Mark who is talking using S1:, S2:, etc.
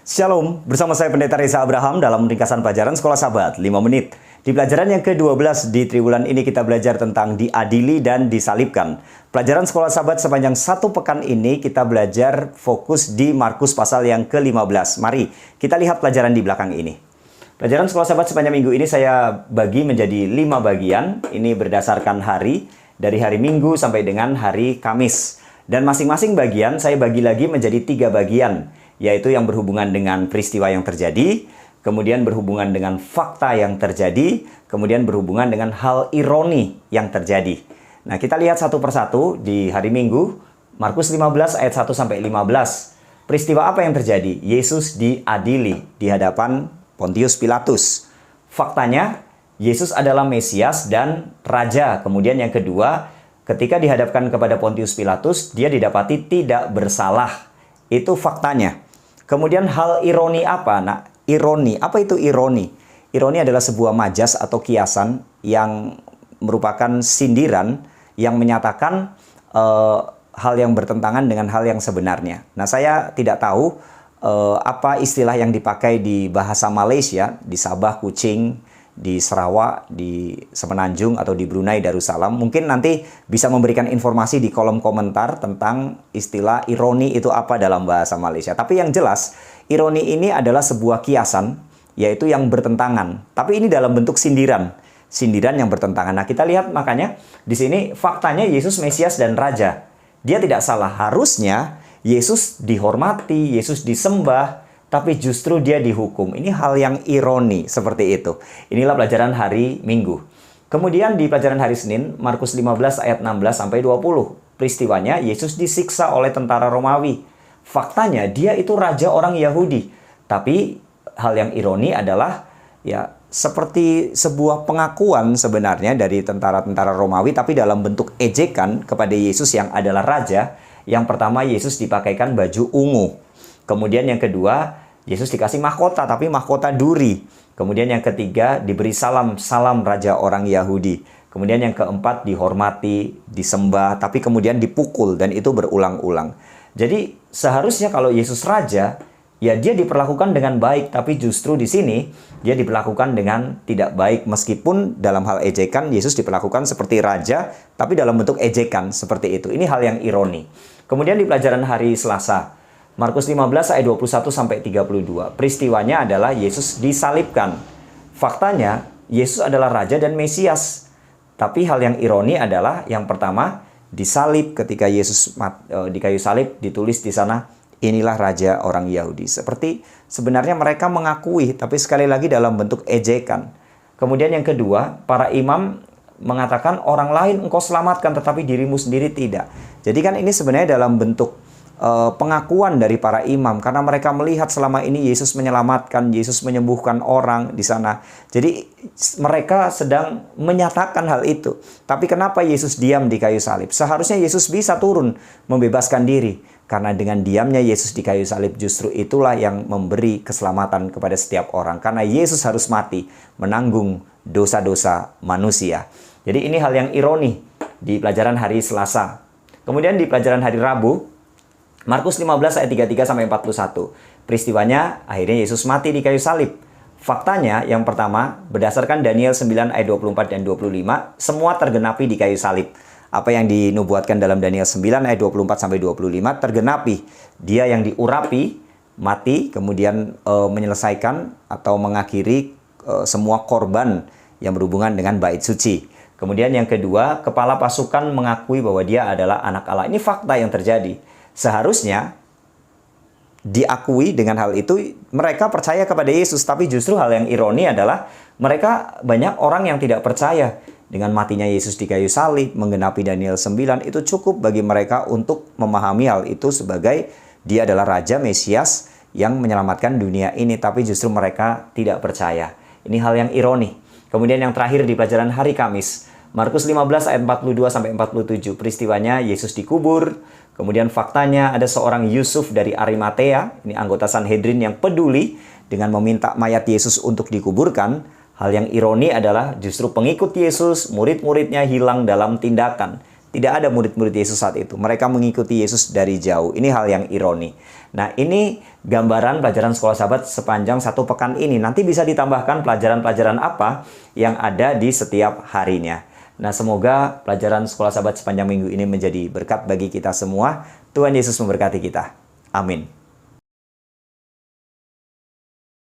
S1: Shalom, bersama saya Pendeta Reza Abraham dalam ringkasan pelajaran Sekolah Sabat 5 menit. Di pelajaran yang ke-12 di triwulan ini kita belajar tentang diadili dan disalibkan. Pelajaran Sekolah Sabat sepanjang satu pekan ini kita belajar fokus di Markus pasal yang ke-15. Mari kita lihat pelajaran di belakang ini. Pelajaran Sekolah Sabat sepanjang minggu ini saya bagi menjadi 5 bagian. Ini berdasarkan hari, dari hari Minggu sampai dengan hari Kamis. Dan masing-masing bagian saya bagi lagi menjadi 3 bagian, yaitu yang berhubungan dengan peristiwa yang terjadi, kemudian berhubungan dengan fakta yang terjadi, kemudian berhubungan dengan hal ironi yang terjadi. Nah, kita lihat satu persatu di hari Minggu, Markus 15 ayat 1-15. Peristiwa apa yang terjadi? Yesus diadili di hadapan Pontius Pilatus. Faktanya, Yesus adalah Mesias dan Raja. Kemudian yang kedua, ketika dihadapkan kepada Pontius Pilatus, dia didapati tidak bersalah. Itu faktanya. Kemudian hal ironi apa? Nah, ironi. Apa itu ironi? Ironi adalah sebuah majas atau kiasan yang merupakan sindiran yang menyatakan hal yang bertentangan dengan hal yang sebenarnya. Nah, saya tidak tahu apa istilah yang dipakai di bahasa Malaysia, di Sabah, Kuching, di Sarawak, di Semenanjung, atau di Brunei Darussalam. Mungkin nanti bisa memberikan informasi di kolom komentar tentang istilah ironi itu apa dalam bahasa Malaysia. Tapi yang jelas, ironi ini adalah sebuah kiasan, yaitu yang bertentangan. Tapi ini dalam bentuk sindiran. Sindiran yang bertentangan. Nah, kita lihat makanya di sini faktanya Yesus Mesias dan Raja. Dia tidak salah. Harusnya Yesus dihormati, Yesus disembah, tapi justru dia dihukum. Ini hal yang ironi seperti itu. Inilah pelajaran hari Minggu. Kemudian di pelajaran hari Senin, Markus 15 ayat 16-20. Peristiwanya, Yesus disiksa oleh tentara Romawi. Faktanya, dia itu raja orang Yahudi. Tapi hal yang ironi adalah ya seperti sebuah pengakuan sebenarnya dari tentara-tentara Romawi, tapi dalam bentuk ejekan kepada Yesus yang adalah raja. Yang pertama, Yesus dipakaikan baju ungu. Kemudian yang kedua, Yesus dikasih mahkota, tapi mahkota duri. Kemudian yang ketiga, diberi salam raja orang Yahudi. Kemudian yang keempat, dihormati, disembah, tapi kemudian dipukul, dan itu berulang-ulang. Jadi seharusnya kalau Yesus raja, ya dia diperlakukan dengan baik, tapi justru di sini dia diperlakukan dengan tidak baik. Meskipun dalam hal ejekan, Yesus diperlakukan seperti raja, tapi dalam bentuk ejekan seperti itu. Ini hal yang ironi. Kemudian di pelajaran hari Selasa, Markus 15 ayat 21-32. Peristiwanya adalah Yesus disalibkan. Faktanya, Yesus adalah Raja dan Mesias. Tapi hal yang ironi adalah yang pertama, disalib. Ketika Yesus di kayu salib, ditulis di sana, inilah Raja orang Yahudi. Seperti sebenarnya mereka mengakui, tapi sekali lagi dalam bentuk ejekan. Kemudian yang kedua, para imam mengatakan orang lain engkau selamatkan, tetapi dirimu sendiri tidak. Jadi kan ini sebenarnya dalam bentuk pengakuan dari para imam, karena mereka melihat selama ini Yesus menyelamatkan, Yesus menyembuhkan orang di sana. Jadi mereka sedang menyatakan hal itu. Tapi kenapa Yesus diam di kayu salib? Seharusnya Yesus bisa turun membebaskan diri. Karena dengan diamnya Yesus di kayu salib, justru itulah yang memberi keselamatan kepada setiap orang. Karena Yesus harus mati menanggung dosa-dosa manusia. Jadi ini hal yang ironi di pelajaran hari Selasa. Kemudian di pelajaran hari Rabu, Markus 15 ayat 33-41. Peristiwanya, akhirnya Yesus mati di kayu salib. Faktanya, yang pertama, berdasarkan Daniel 9 ayat 24 dan 25, semua tergenapi di kayu salib. Apa yang dinubuatkan dalam Daniel 9 ayat 24-25 tergenapi. Dia yang diurapi, mati, kemudian menyelesaikan atau mengakhiri semua korban yang berhubungan dengan bait suci. Kemudian yang kedua, kepala pasukan mengakui bahwa dia adalah anak Allah. Ini fakta yang terjadi. Seharusnya diakui dengan hal itu, mereka percaya kepada Yesus. Tapi justru hal yang ironi adalah mereka banyak orang yang tidak percaya. Dengan matinya Yesus di kayu salib, menggenapi Daniel 9, itu cukup bagi mereka untuk memahami hal itu sebagai dia adalah Raja Mesias yang menyelamatkan dunia ini. Tapi justru mereka tidak percaya. Ini hal yang ironi. Kemudian yang terakhir di pelajaran hari Kamis, Markus 15 ayat 42-47. Peristiwanya Yesus dikubur. Kemudian faktanya ada seorang Yusuf dari Arimatea, ini anggota Sanhedrin yang peduli dengan meminta mayat Yesus untuk dikuburkan. Hal yang ironi adalah justru pengikut Yesus, murid-muridnya hilang dalam tindakan. Tidak ada murid-murid Yesus saat itu. Mereka mengikuti Yesus dari jauh. Ini hal yang ironi. Nah, ini gambaran pelajaran sekolah sahabat sepanjang 1 pekan ini. Nanti bisa ditambahkan pelajaran-pelajaran apa yang ada di setiap harinya. Nah, semoga pelajaran sekolah sahabat sepanjang minggu ini menjadi berkat bagi kita semua. Tuhan Yesus memberkati kita. Amin.